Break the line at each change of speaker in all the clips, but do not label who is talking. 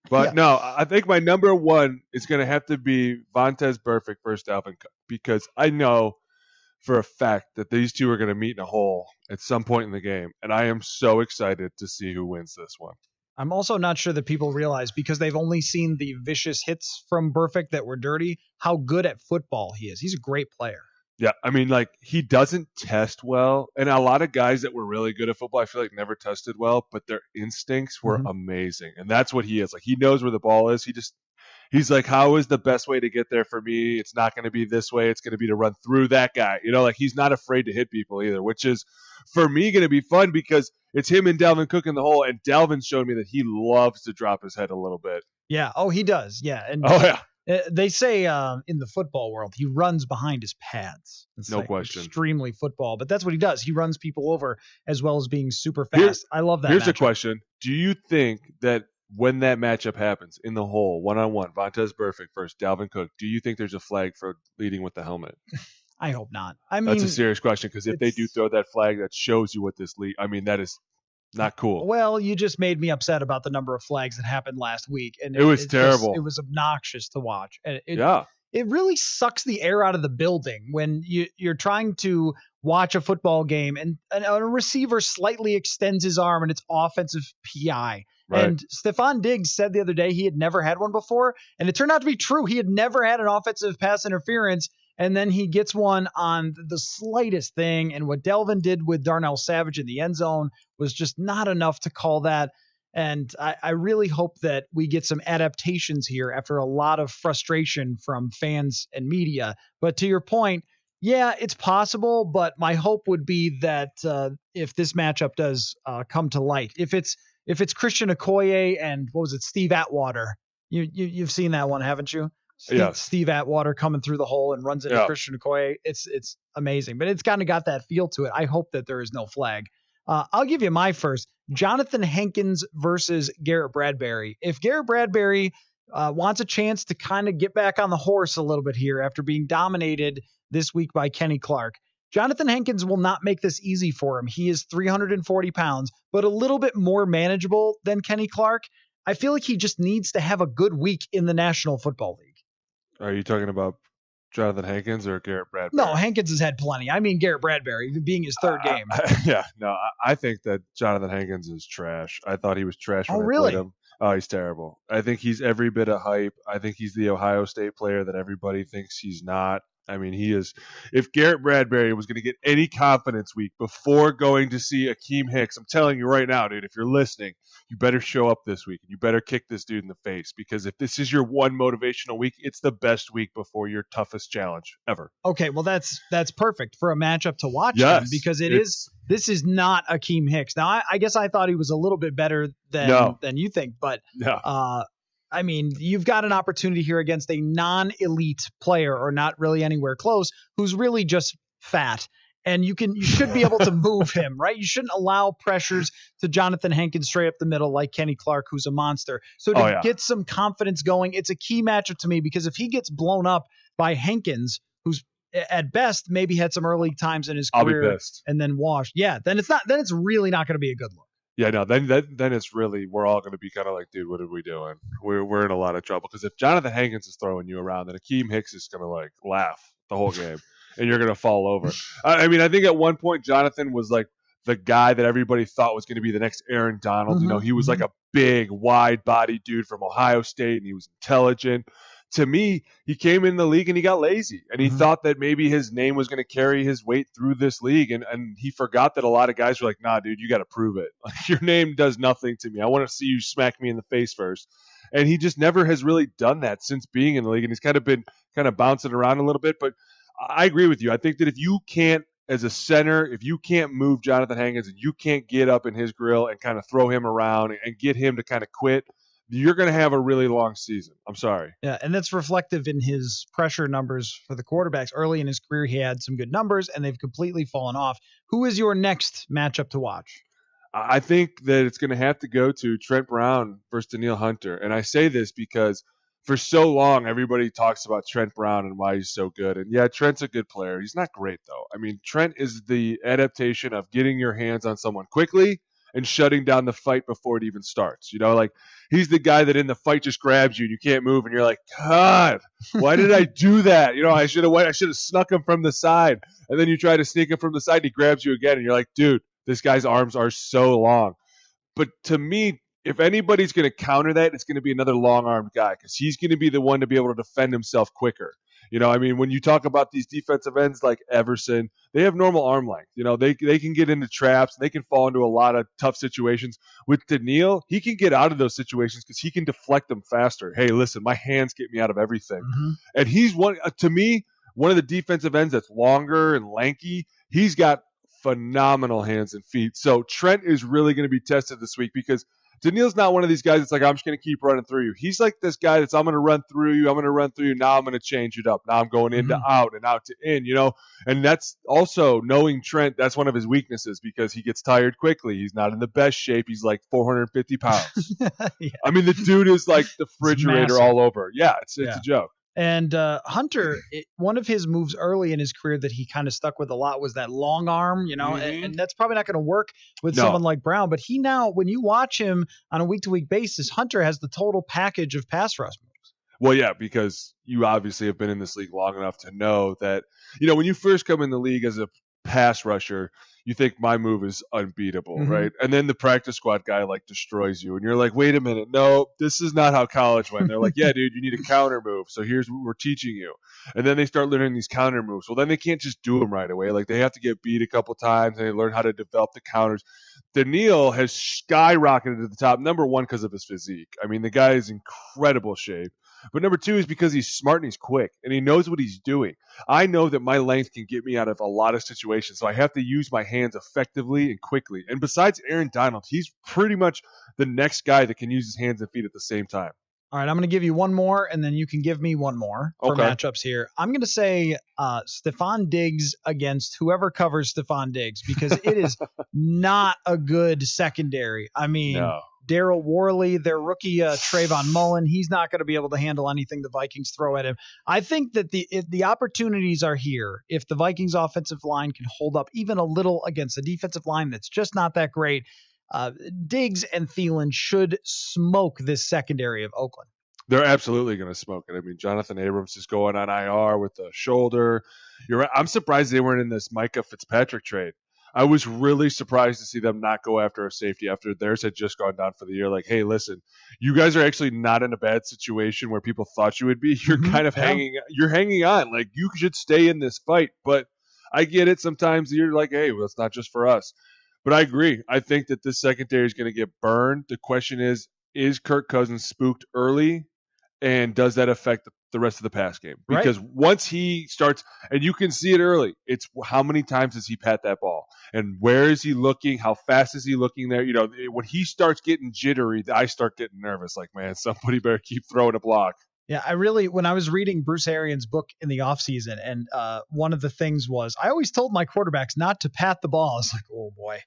But
Yeah.
no, I think my number one is going to have to be Vontaze Burfict versus Dalvin Cook, because I know for a fact that these two are going to meet in a hole at some point in the game, and I am so excited to see who wins this one.
I'm also not sure that people realize, because they've only seen the vicious hits from Burfict that were dirty, how good at football he is. He's a great player.
Yeah, I mean, like, he doesn't test well, and a lot of guys that were really good at football, I feel like, never tested well, but their instincts were amazing, and that's what he is. Like, he knows where the ball is. He's like, how is the best way to get there for me? It's not going to be this way. It's going to be to run through that guy. Like, he's not afraid to hit people either, which is, for me, going to be fun because it's him and Dalvin Cook in the hole, and Dalvin showed me that he loves to drop his head a little bit.
Yeah. Oh, he does. Yeah. And
Oh, yeah.
They say in the football world, he runs behind his pads. It's
No question.
Extremely football, but that's what he does. He runs people over as well as being super fast. I love that.
Here's
matchup.
a question. Do you think that when that matchup happens in the hole, one-on-one, Vontaze Burfict versus Dalvin Cook, do you think there's a flag for leading with the helmet?
I hope not. I mean,
that's a serious question, because if they do throw that flag, that shows you what this league. I mean, that is not cool.
Well, you just made me upset about the number of flags that happened last week, and
it was terrible.
It was obnoxious to watch. And
it
really sucks the air out of the building when you're trying to watch a football game and a receiver slightly extends his arm and it's offensive PI.
Right.
And Stephon Diggs said the other day he had never had one before, and it turned out to be true. He had never had an offensive pass interference. And then he gets one on the slightest thing. And what Delvin did with Darnell Savage in the end zone was just not enough to call that. And I really hope that we get some adaptations here after a lot of frustration from fans and media. But to your point, yeah, it's possible. But my hope would be that if this matchup does come to light, if it's Christian Okoye and Steve Atwater, you've seen that one, haven't you? Steve Atwater coming through the hole and runs into Christian Okoye. It's amazing, but it's kind of got that feel to it. I hope that there is no flag. I'll give you my first. Jonathan Hankins versus Garrett Bradbury. If Garrett Bradbury wants a chance to kind of get back on the horse a little bit here after being dominated this week by Kenny Clark, Jonathan Hankins will not make this easy for him. He is 340 pounds, but a little bit more manageable than Kenny Clark. I feel like he just needs to have a good week in the National Football League.
Are you talking about Jonathan Hankins or Garrett Bradbury?
No, Hankins has had plenty. I mean, Garrett Bradbury being his third game.
I think that Jonathan Hankins is trash. I thought he was trash when I
really?
played him. Oh, he's terrible. I think he's every bit of hype. I think he's the Ohio State player that everybody thinks he's not. I mean, he is. If Garrett Bradbury was going to get any confidence week before going to see Akeem Hicks, I'm telling you right now, dude, if you're listening, you better show up this week and you better kick this dude in the face, because if this is your one motivational week, it's the best week before your toughest challenge ever.
Okay, well that's perfect for a matchup to watch him, because this is not Akeem Hicks. Now I guess I thought he was a little bit better than you think, but I mean, you've got an opportunity here against a non-elite player, or not really anywhere close, who's really just fat. And you should be able to move him, right? You shouldn't allow pressures to Jonathan Hankins straight up the middle like Kenny Clark, who's a monster. So to get some confidence going, it's a key matchup to me, because if he gets blown up by Hankins, who's at best maybe had some early times in his career and then washed, then it's really not going to be a good look.
Yeah, no, then it's really, we're all going to be kind of like, dude, what are we doing? We're in a lot of trouble, because if Jonathan Hankins is throwing you around, then Akeem Hicks is going to like laugh the whole game. And you're going to fall over. I mean, I think at one point, Jonathan was like the guy that everybody thought was going to be the next Aaron Donald. He was like a big, wide-bodied dude from Ohio State, and he was intelligent. To me, he came in the league and he got lazy. And he thought that maybe his name was going to carry his weight through this league. And he forgot that a lot of guys were like, nah, dude, you got to prove it. Like, your name does nothing to me. I want to see you smack me in the face first. And he just never has really done that since being in the league. And he's kind of been bouncing around a little bit. But I agree with you. I think that if you can't, as a center, if you can't move Jonathan Hankins and you can't get up in his grill and kind of throw him around and get him to kind of quit, you're going to have a really long season. I'm sorry.
Yeah, and that's reflective in his pressure numbers for the quarterbacks. Early in his career, he had some good numbers, and they've completely fallen off. Who is your next matchup to watch?
I think that it's going to have to go to Trent Brown versus Danielle Hunter. And I say this because for so long, everybody talks about Trent Brown and why he's so good. And yeah, Trent's a good player. He's not great, though. I mean, Trent is the adaptation of getting your hands on someone quickly and shutting down the fight before it even starts. Like he's the guy that in the fight just grabs you and you can't move and you're like, God, why did I do that? I should have snuck him from the side. And then you try to sneak him from the side and he grabs you again and you're like, dude, this guy's arms are so long. But to me, if anybody's going to counter that, it's going to be another long-armed guy because he's going to be the one to be able to defend himself quicker. When you talk about these defensive ends like Everson, they have normal arm length. They can get into traps. They can fall into a lot of tough situations. With Danielle, he can get out of those situations because he can deflect them faster. Hey, listen, my hands get me out of everything.
Mm-hmm.
And he's to me, one of the defensive ends that's longer and lanky. He's got phenomenal hands and feet. So Trent is really going to be tested this week because Danielle's not one of these guys that's like, I'm just going to keep running through you. He's like this guy that's, I'm going to run through you. I'm going to run through you. Now I'm going to change it up. Now I'm going into out and out to in, And that's also knowing Trent, that's one of his weaknesses because he gets tired quickly. He's not in the best shape. He's like 450 pounds. Yeah. I mean, the dude is like the refrigerator all over. Yeah, it's a joke.
And Hunter, one of his moves early in his career that he kind of stuck with a lot was that long arm, and that's probably not going to work with someone like Brown. But he now, when you watch him on a week-to-week basis, Hunter has the total package of pass rush moves.
Well, yeah, because you obviously have been in this league long enough to know that, when you first come in the league as a pass rusher, you think my move is unbeatable, right? And then the practice squad guy destroys you. And you're like, wait a minute. No, this is not how college went. They're like, yeah, dude, you need a counter move. So here's what we're teaching you. And then they start learning these counter moves. Well, then they can't just do them right away. They have to get beat a couple times and they learn how to develop the counters. Danielle has skyrocketed to the top, number one, because of his physique. I mean, the guy is in incredible shape. But number two is because he's smart and he's quick and he knows what he's doing. I know that my length can get me out of a lot of situations, so I have to use my hands effectively and quickly. And besides Aaron Donald, he's pretty much the next guy that can use his hands and feet at the same time.
All right, I'm going to give you one more, and then you can give me one more for matchups here. I'm going to say Stephon Diggs against whoever covers Stephon Diggs because it is not a good secondary. I mean, Daryl Worley, their rookie Trayvon Mullen, he's not going to be able to handle anything the Vikings throw at him. I think that the opportunities are here if the Vikings offensive line can hold up even a little against a defensive line that's just not that great. Diggs and Thielen should smoke this secondary of Oakland.
They're absolutely going to smoke it. I mean, Jonathan Abrams is going on IR with a shoulder. You're right. I'm surprised they weren't in this Micah Fitzpatrick trade. I was really surprised to see them not go after a safety after theirs had just gone down for the year. Like, hey, listen, you guys are actually not in a bad situation where people thought you would be. You're kind of hanging on. Like, you should stay in this fight. But I get it. Sometimes you're like, hey, well, it's not just for us. But I agree. I think that this secondary is going to get burned. The question is Kirk Cousins spooked early? And does that affect the rest of the pass game? Because once he starts, and you can see it early, it's how many times does he pat that ball? And where is he looking? How fast is he looking there? When he starts getting jittery, I start getting nervous. Like, man, somebody better keep throwing a block.
Yeah, when I was reading Bruce Arians' book in the offseason, and one of the things was, I always told my quarterbacks not to pat the ball. I was like, oh boy.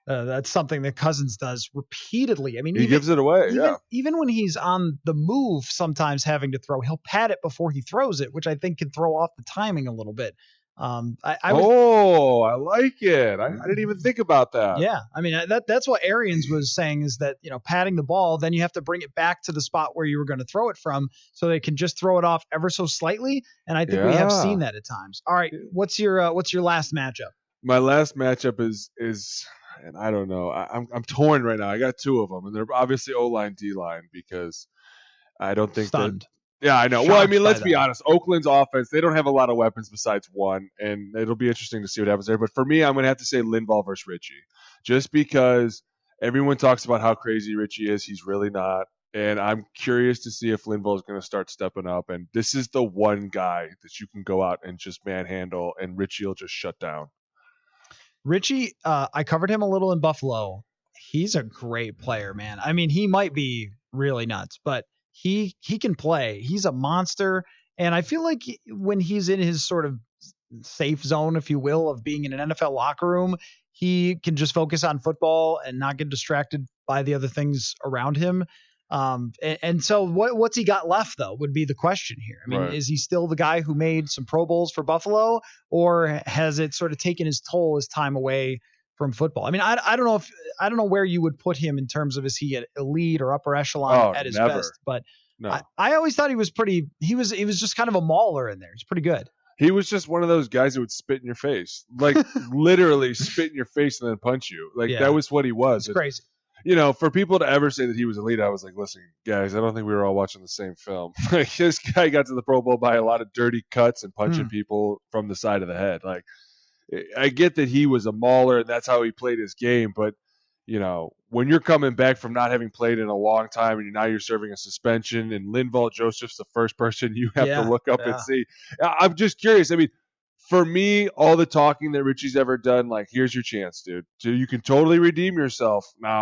That's something that Cousins does repeatedly. I mean,
he gives it away.
Even when he's on the move, sometimes having to throw, he'll pat it before he throws it, which I think can throw off the timing a little bit. I
like it. I didn't even think about that.
Yeah, I mean that's what Arians was saying is that patting the ball, then you have to bring it back to the spot where you were going to throw it from, so they can just throw it off ever so slightly. And I think we have seen that at times. All right, what's your last matchup?
My last matchup is. And I don't know. I'm torn right now. I got two of them, and they're obviously O-line, D-line, because I don't think
Stunned.
Yeah, I know. Well, I mean, let's be honest. Oakland's offense, they don't have a lot of weapons besides one, and it'll be interesting to see what happens there. But for me, I'm going to have to say Linval versus Richie, just because everyone talks about how crazy Richie is. He's really not. And I'm curious to see if Linval is going to start stepping up. And this is the one guy that you can go out and just manhandle, and Richie will just shut down.
Richie, I covered him a little in Buffalo. He's a great player, man. I mean, he might be really nuts, but he can play. He's a monster. And I feel like when he's in his sort of safe zone, if you will, of being in an NFL locker room, he can just focus on football and not get distracted by the other things around him. And so what's he got left, though, would be the question here. I mean, Is he still the guy who made some Pro Bowls for Buffalo, or has it sort of taken his toll, his time away from football. I mean, I don't know where you would put him in terms of is he an elite or upper echelon at his
never.
best, but
No.
I always thought he was just kind of a mauler in there. He's pretty good.
He was just one of those guys who would spit in your face, like literally spit in your face and then punch you. Like that was what he was.
It's crazy.
You know, for people to ever say that he was elite, I was like, listen, guys, I don't think we were all watching the same film. Like this guy got to the Pro Bowl by a lot of dirty cuts and punching people from the side of the head. Like I get that he was a mauler and that's how he played his game, but you know, when you're coming back from not having played in a long time and now you're serving a suspension and Linval Joseph's the first person you have to look up and see. I'm just curious. I mean, for me, all the talking that Richie's ever done, like, here's your chance, dude. So you can totally redeem yourself now.